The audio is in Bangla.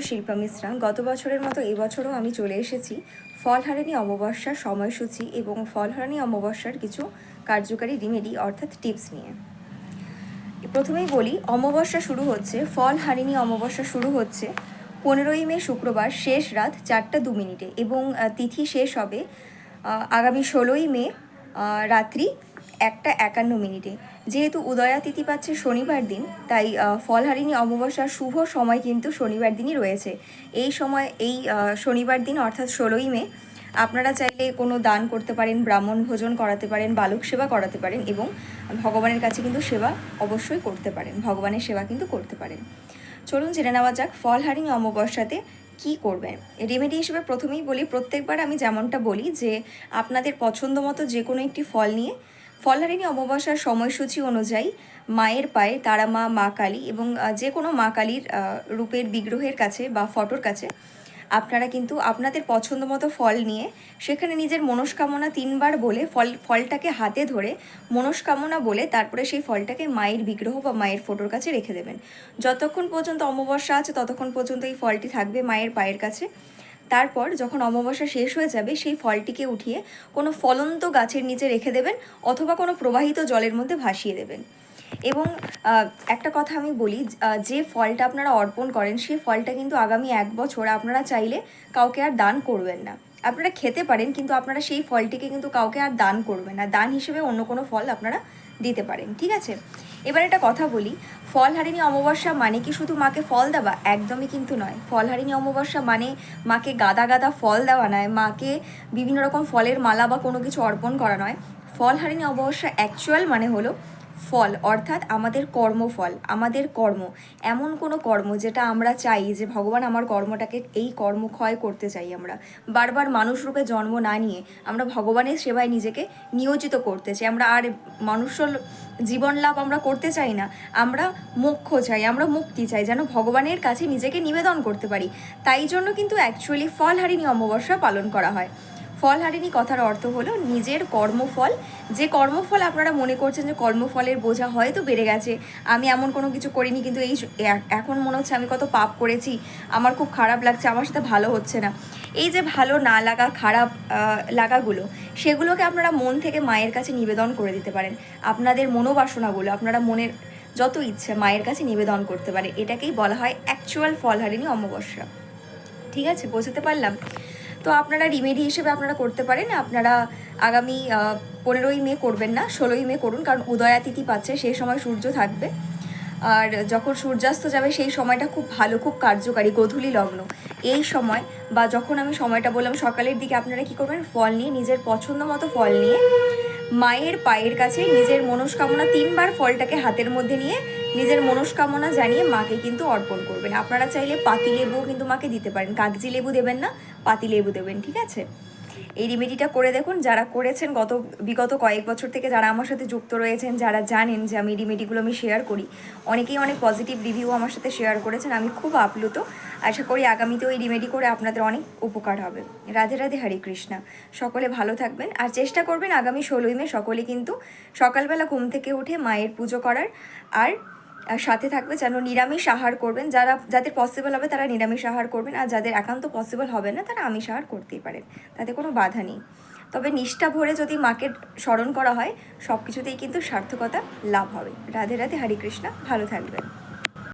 শিল্পা মিশ্রা। গত বছরের মতো এবছরও আমি চলে এসেছি ফলহারিণী অমাবস্যার সময়সূচি এবং ফলহারিণী অমাবস্যার কিছু কার্যকারী রেমেডি অর্থাৎ টিপস নিয়ে। প্রথমেই বলি, অমাবস্যা শুরু হচ্ছে, ফলহারিণী অমাবস্যা শুরু হচ্ছে 15ই মে শুক্রবার শেষ রাত 4:02 এবং তিথি শেষ হবে আগামী 16ই মে রাত্রি 1:51। যেহেতু উদয়া তিথি পাচ্ছে শনিবার দিন, তাই ফলহারিণী অমাবস্যার শুভ সময় কিন্তু শনিবার দিনই রয়েছে। এই সময় শনিবার দিন অর্থাৎ 16ই মে আপনারা চাইলে কোনো দান করতে পারেন, ব্রাহ্মণ ভোজন করাতে পারেন, বালক সেবা করাতে পারেন এবং ভগবানের কাছে কিন্তু সেবা অবশ্যই করতে পারেন, ভগবানের সেবা কিন্তু করতে পারেন। চলুন জেনে নেওয়া যাক ফলহারিণী অমাবস্যাতে কি করবেন। রেমেডি হিসেবে প্রথমেই বলি, প্রত্যেকবার আমি যেমনটা বলি যে আপনাদের পছন্দ মতো যে কোনো একটি ফল নিয়ে ফলহারিণী অমাবস্যার সময়সূচি অনুযায়ী মায়ের পায়ে তারা মা, মা কালী এবং যে কোনো মা কালীর রূপের বিগ্রহের কাছে বা ফটোর কাছে আপনারা কিন্তু আপনাদের পছন্দ মতো ফল নিয়ে সেখানে নিজের মনস্কামনা 3বার বলে ফলটাকে হাতে ধরে মনস্কামনা বলে তারপরে সেই ফলটাকে মায়ের বিগ্রহ বা মায়ের ফটোর কাছে রেখে দেবেন। যতক্ষণ পর্যন্ত অমাবস্যা আছে ততক্ষণ পর্যন্ত এই ফলটি থাকবে মায়ের পায়ের কাছে। তারপর যখন অমাবস্যা শেষ হয়ে যাবে সেই ফলটিকে উঠিয়ে কোনো ফলন্ত গাছের নিচে রেখে দেবেন অথবা কোনো প্রবাহিত জলের মধ্যে ভাসিয়ে দেবেন। এবং একটা কথা আমি বলি, যে ফলটা আপনারা অর্পণ করেন সেই ফলটা কিন্তু আগামী 1 বছর আপনারা চাইলে কাউকে আর দান করবেন না। আপনারা খেতে পারেন কিন্তু আপনারা সেই ফলটিকে কিন্তু কাউকে আর দান করবেন না, দান হিসেবে অন্য কোনো ফল আপনারা দিতে পারেন, ঠিক আছে? এবার একটা কথা বলি, ফলহারিণী অমাবস্যা মানে কি শুধু মাকে ফল দেওয়া? একদমই কিন্তু নয়। ফলহারিণী অমাবস্যা মানে মাকে গাদা গাদা ফল দেওয়া নয়, মাকে বিভিন্ন রকম ফলের মালা বা কোনো কিছু অর্পণ করা নয়। ফলহারিণী অমাবস্যা অ্যাকচুয়াল মানে হলো ফল, অর্থাৎ আমাদের কর্মফল, আমাদের কর্ম, এমন কোনো কর্ম যেটা আমরা চাই যে ভগবান আমার কর্মটাকে এই কর্মক্ষয় করতে চাই, আমরা বারবার মানুষ রূপে জন্ম না নিয়ে আমরা ভগবানের সেবায় নিজেকে নিয়োজিত করতে চাই, আমরা আর মানুষ জীবন লাভ আমরা করতে চাই না, আমরা মোক্ষ চাই, আমরা মুক্তি চাই, যেন ভগবানের কাছে নিজেকে নিবেদন করতে পারি। তাই জন্য কিন্তু অ্যাকচুয়ালি ফলহারিণী অমাবস্যা পালন করা হয়। ফলহারিণী কথার অর্থ হলো নিজের কর্মফল। যে কর্মফল আপনারা মনে করছেন যে কর্মফলের বোঝা হয়তো বেড়ে গেছে, আমি এমন কোনো কিছু করিনি কিন্তু এখন মনে হচ্ছে আমি কত পাপ করেছি, আমার খুব খারাপ লাগছে, আমার সাথে ভালো হচ্ছে না, এই যে ভালো না লাগা, খারাপ লাগাগুলো, সেগুলোকে আপনারা মন থেকে মায়ের কাছে নিবেদন করে দিতে পারেন। আপনাদের মনোবাসনাগুলো আপনারা মনের যত ইচ্ছে মায়ের কাছে নিবেদন করতে পারে। এটাকেই বলা হয় অ্যাকচুয়াল ফলহারিণী অমাবস্যা। ঠিক আছে, বোঝাতে পারলাম? তো আপনারা রিমেডি হিসেবে আপনারা করতে পারেন, আপনারা আগামী 15ই মে করবেন না, 16ই মে করুন, কারণ উদয়া তিথি পাচ্ছে, সেই সময় সূর্য থাকবে। আর যখন সূর্যাস্ত যাবে সেই সময়টা খুব ভালো, খুব কার্যকারী, গোধূলি লগ্ন। এই সময় বা যখন আমি সময়টা বললাম সকালের দিকে, আপনারা কি করবেন, ফল নিয়ে, নিজের পছন্দ মতো ফল নিয়ে মায়ের পায়ের কাছে নিজের মনস্কামনা 3বার ফলটাকে হাতের মধ্যে নিয়ে নিজের মনস্কামনা জানিয়ে মাকে কিন্তু অর্পণ করবেন। আপনারা চাইলে পাতি লেবুও কিন্তু মাকে দিতে পারেন, কাগজি লেবু দেবেন না, পাতি লেবু দেবেন, ঠিক আছে? এই রেমেডিটা করে দেখুন। যারা করেছেন বিগত কয়েক বছর থেকে, যারা আমার সাথে যুক্ত রয়েছেন, যারা জানেন যে আমি রেমেডিগুলো আমি শেয়ার করি, অনেকেই অনেক পজিটিভ রিভিউ আমার সাথে শেয়ার করেছেন। আমি খুব আপ্লুত। আশা করি আগামীতেও এই রেমেডি করে আপনাদের অনেক উপকার হবে। রাধে রাধে, হরে কৃষ্ণা। সকলে ভালো থাকবেন আর চেষ্টা করবেন আগামী 16ই মে সকলে কিন্তু সকালবেলা ঘুম থেকে উঠে মায়ের পুজো করার। আর সাথে থাকবে যেন নিরামিষ আহার করবেন, যাদের পসিবল হবে তারা নিরামিষ আহার করবেন, আর যাদের একান্ত পসিবল হবে না তারা আমিষ আহার করতেই পারেন, তাতে কোনো বাধা নেই। তবে নিষ্ঠা ভরে যদি মাকে স্মরণ করা হয় সব কিছুতেই কিন্তু সার্থকতা লাভ হবে। রাধে রাধে, হরে কৃষ্ণা। ভালো থাকবেন।